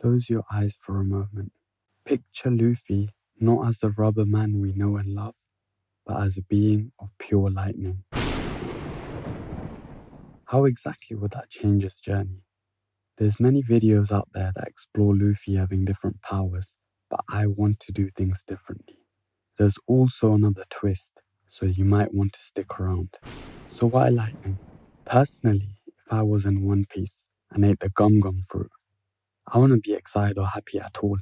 Close your eyes for a moment. Picture Luffy not as the rubber man we know and love, but as a being of pure lightning. How exactly would that change his journey? There's many videos out there that explore Luffy having different powers, but I want to do things differently. There's also another twist, so you might want to stick around. So why lightning? Personally, if I was in One Piece and ate the gum fruit, I wouldn't be excited or happy at all.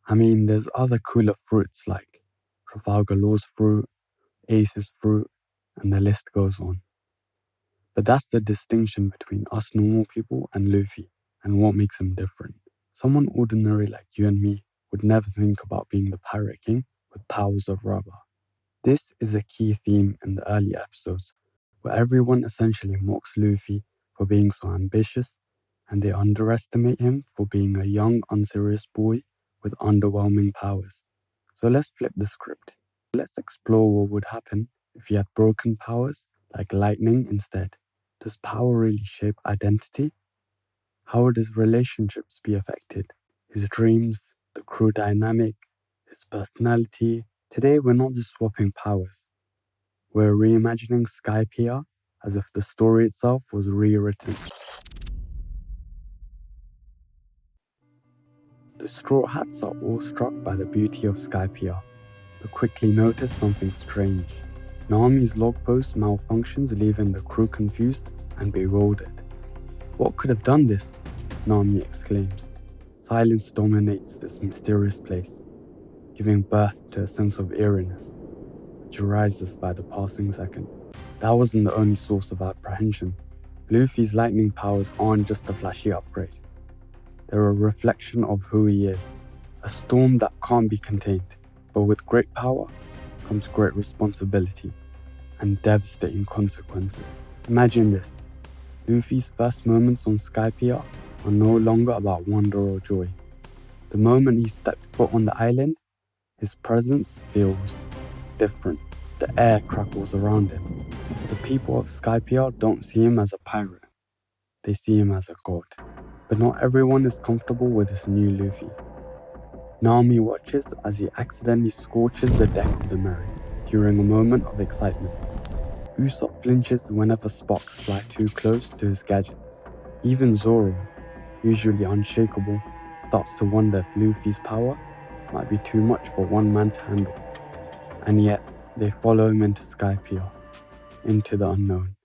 I mean, there's other cooler fruits like Trafalgar Law's fruit, Ace's fruit, and the list goes on. But that's the distinction between us normal people and Luffy, and what makes him different. Someone ordinary like you and me would never think about being the Pirate King with powers of rubber. This is a key theme in the early episodes, where everyone essentially mocks Luffy for being so ambitious, and they underestimate him for being a young, unserious boy with underwhelming powers. So let's flip the script. Let's explore what would happen if he had broken powers like lightning instead. Does power really shape identity? How would his relationships be affected? His dreams, the crew dynamic, his personality? Today we're not just swapping powers. We're reimagining Skypiea as if the story itself was rewritten. The Straw Hats are awestruck by the beauty of Skypiea, but quickly notice something strange. Nami's logpost malfunctions, leaving the crew confused and bewildered. What could have done this? Nami exclaims. Silence dominates this mysterious place, giving birth to a sense of eeriness, which arises by the passing second. That wasn't the only source of apprehension. Luffy's lightning powers aren't just a flashy upgrade. They're a reflection of who he is, a storm that can't be contained. But with great power comes great responsibility and devastating consequences. Imagine this. Luffy's first moments on Skypiea are no longer about wonder or joy. The moment he stepped foot on the island, his presence feels different. The air crackles around him. The people of Skypiea don't see him as a pirate. They see him as a god. But not everyone is comfortable with this new Luffy. Nami watches as he accidentally scorches the deck of the Merry during a moment of excitement. Usopp flinches whenever sparks fly too close to his gadgets. Even Zoro, usually unshakable, starts to wonder if Luffy's power might be too much for one man to handle. And yet, they follow him into Skypiea, into the unknown.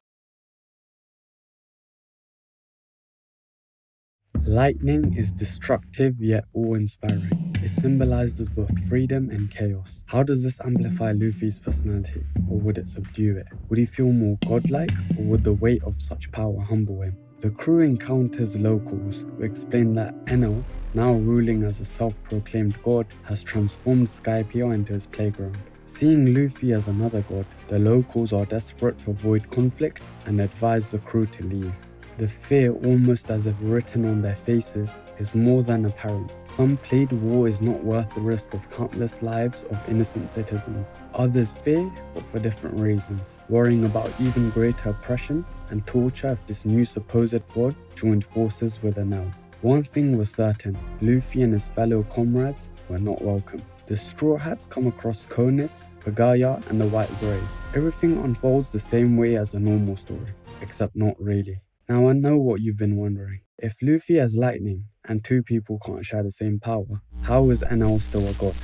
Lightning is destructive yet awe-inspiring. It symbolizes both freedom and chaos. How does this amplify Luffy's personality, or would it subdue it? Would he feel more godlike, or would the weight of such power humble him? The crew encounters locals who explain that Enel, now ruling as a self-proclaimed god, has transformed Skypiea into his playground. Seeing Luffy as another god, the locals are desperate to avoid conflict and advise the crew to leave. The fear, almost as if written on their faces, is more than apparent. Some plead war is not worth the risk of countless lives of innocent citizens. Others fear, but for different reasons, worrying about even greater oppression and torture if this new supposed god joined forces with Enel. One thing was certain, Luffy and his fellow comrades were not welcome. The Straw Hats come across Konis, Pagaya, and the White Greys. Everything unfolds the same way as a normal story, except not really. Now I know what you've been wondering. If Luffy has lightning and two people can't share the same power, how is Enel still a god?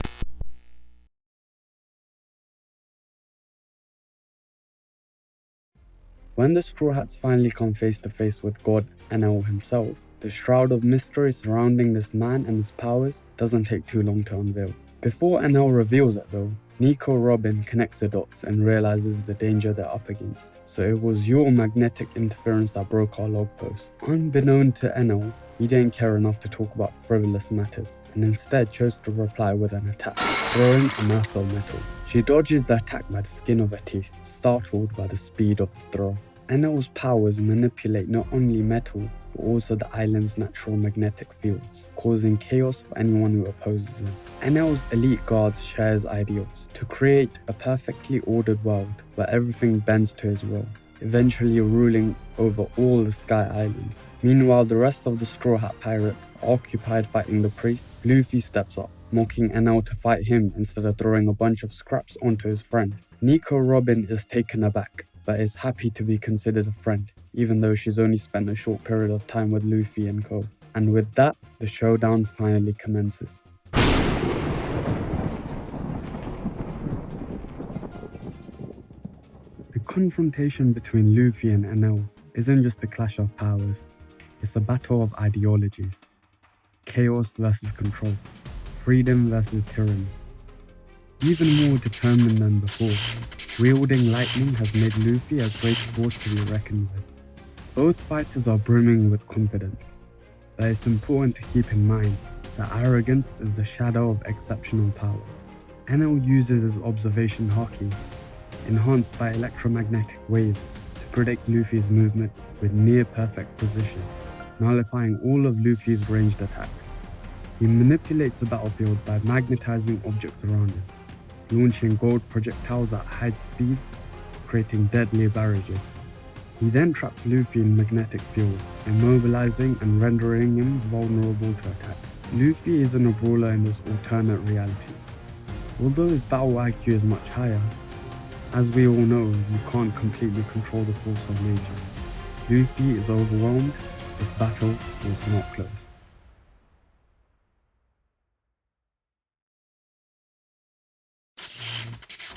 When the Straw Hats finally come face to face with God Enel himself, the shroud of mystery surrounding this man and his powers doesn't take too long to unveil. Before Enel reveals it though, Nico Robin connects the dots and realizes the danger they're up against. So it was your magnetic interference that broke our log post. Unbeknown to Enel, he didn't care enough to talk about frivolous matters, and instead chose to reply with an attack, throwing a mass of metal. She dodges the attack by the skin of her teeth, startled by the speed of the throw. Enel's powers manipulate not only metal, but also the island's natural magnetic fields, causing chaos for anyone who opposes him. Enel's elite guards share his ideals, to create a perfectly ordered world where everything bends to his will. eventually ruling over all the Sky Islands. Meanwhile, the rest of the Straw Hat Pirates are occupied fighting the priests. Luffy steps up, mocking Enel to fight him instead of throwing a bunch of scraps onto his friend. Nico Robin is taken aback, but is happy to be considered a friend, even though she's only spent a short period of time with Luffy and co. And with that, the showdown finally commences. The confrontation between Luffy and Enel isn't just a clash of powers, it's a battle of ideologies. Chaos versus control, freedom versus tyranny. Even more determined than before, wielding lightning has made Luffy a great force to be reckoned with. Both fighters are brimming with confidence, but it's important to keep in mind that arrogance is the shadow of exceptional power. Enel uses his observation haki, enhanced by electromagnetic waves, to predict Luffy's movement with near-perfect precision, nullifying all of Luffy's ranged attacks. He manipulates the battlefield by magnetizing objects around him, launching gold projectiles at high speeds, creating deadly barrages. He then traps Luffy in magnetic fields, immobilizing and rendering him vulnerable to attacks. Luffy isn't a brawler in this alternate reality. Although his battle IQ is much higher, as we all know, you can't completely control the force of nature. Luffy is overwhelmed. This battle was not close.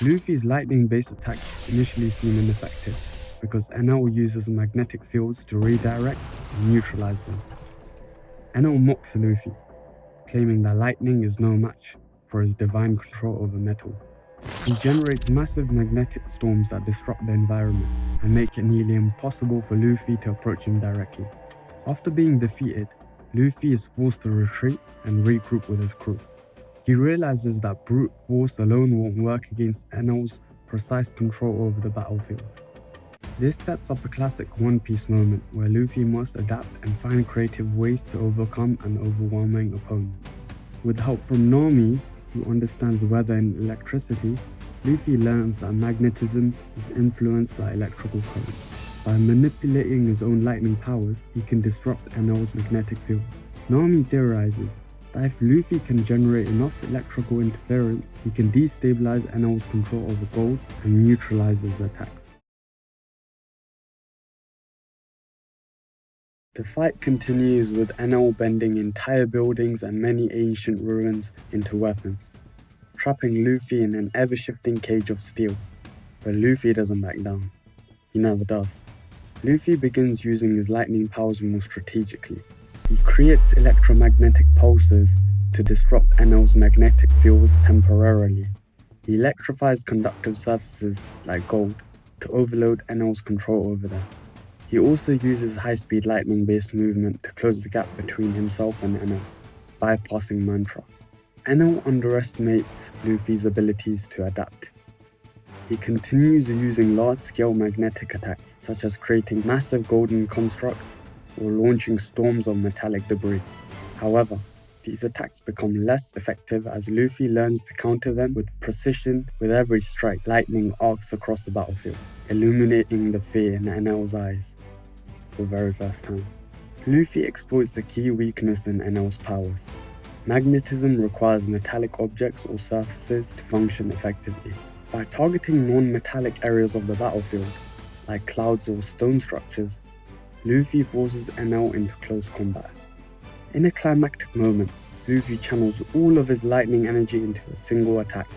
Luffy's lightning-based attacks initially seem ineffective because Enel uses magnetic fields to redirect and neutralize them. Enel mocks Luffy, claiming that lightning is no match for his divine control over metal. He generates massive magnetic storms that disrupt the environment and make it nearly impossible for Luffy to approach him directly. After being defeated, Luffy is forced to retreat and regroup with his crew. He realizes that brute force alone won't work against Enel's precise control over the battlefield. This sets up a classic One Piece moment where Luffy must adapt and find creative ways to overcome an overwhelming opponent. With help from Nami, who understands weather and electricity, Luffy learns that magnetism is influenced by electrical currents. By manipulating his own lightning powers, he can disrupt Enel's magnetic fields. Nami theorizes that if Luffy can generate enough electrical interference, he can destabilize Enel's control over gold and neutralize his attacks. The fight continues with Enel bending entire buildings and many ancient ruins into weapons, trapping Luffy in an ever-shifting cage of steel. But Luffy doesn't back down. He never does. Luffy begins using his lightning powers more strategically. He creates electromagnetic pulses to disrupt Enel's magnetic fields temporarily. He electrifies conductive surfaces like gold to overload Enel's control over them. He also uses high-speed lightning-based movement to close the gap between himself and Enel, bypassing Mantra. Enel underestimates Luffy's abilities to adapt. He continues using large-scale magnetic attacks, such as creating massive golden constructs or launching storms of metallic debris. However, these attacks become less effective as Luffy learns to counter them with precision. With every strike, lightning arcs across the battlefield, illuminating the fear in Enel's eyes for the very first time. Luffy exploits the key weakness in Enel's powers. Magnetism requires metallic objects or surfaces to function effectively. By targeting non-metallic areas of the battlefield, like clouds or stone structures, Luffy forces Enel into close combat. In a climactic moment, Luffy channels all of his lightning energy into a single attack,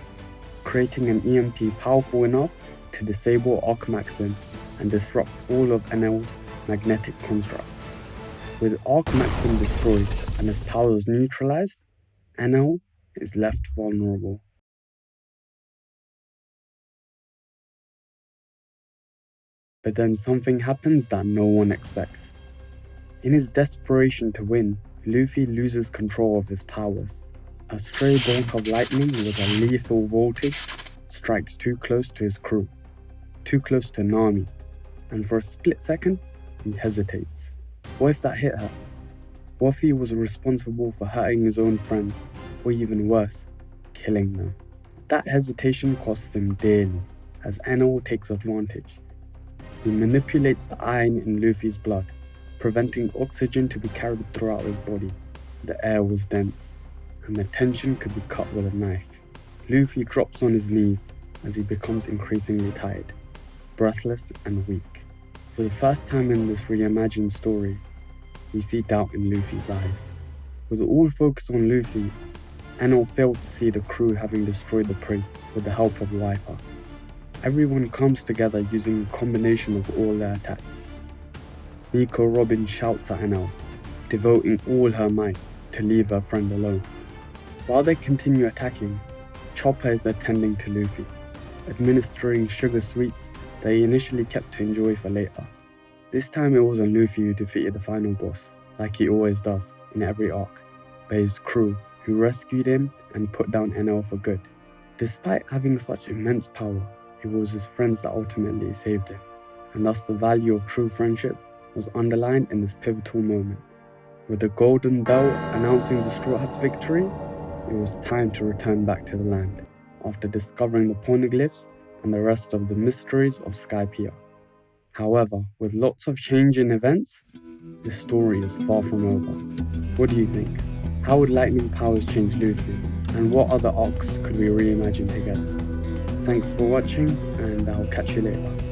creating an EMP powerful enough to disable Arc-Maxim and disrupt all of Enel's magnetic constructs. With Arc-Maxim destroyed and his powers neutralized, Enel is left vulnerable. But then something happens that no one expects. In his desperation to win, Luffy loses control of his powers. A stray bolt of lightning with a lethal voltage strikes too close to his crew, too close to Nami, and for a split second, he hesitates. What if that hit her? What if he was responsible for hurting his own friends, or even worse, killing them? That hesitation costs him dearly, as Enel takes advantage. He manipulates the iron in Luffy's blood, preventing oxygen to be carried throughout his body. The air was dense, and the tension could be cut with a knife. Luffy drops on his knees as he becomes increasingly tired, breathless and weak. For the first time in this reimagined story, we see doubt in Luffy's eyes. With all focus on Luffy, Enel failed to see the crew having destroyed the priests with the help of Wiper. Everyone comes together using a combination of all their attacks. Nico Robin shouts at Enel, devoting all her might to leave her friend alone. While they continue attacking, Chopper is attending to Luffy, administering sugar sweets that he initially kept to enjoy for later. This time it wasn't Luffy who defeated the final boss, like he always does in every arc, but his crew, who rescued him and put down Enel for good. Despite having such immense power, it was his friends that ultimately saved him, and thus the value of true friendship was underlined in this pivotal moment. With the golden bell announcing the Straw Hat's victory, it was time to return back to the land, after discovering the poneglyphs and the rest of the mysteries of Skypiea. However, with lots of change in events, the story is far from over. What do you think? How would lightning powers change Luffy? And what other arcs could we reimagine together? Thanks for watching, and I'll catch you later.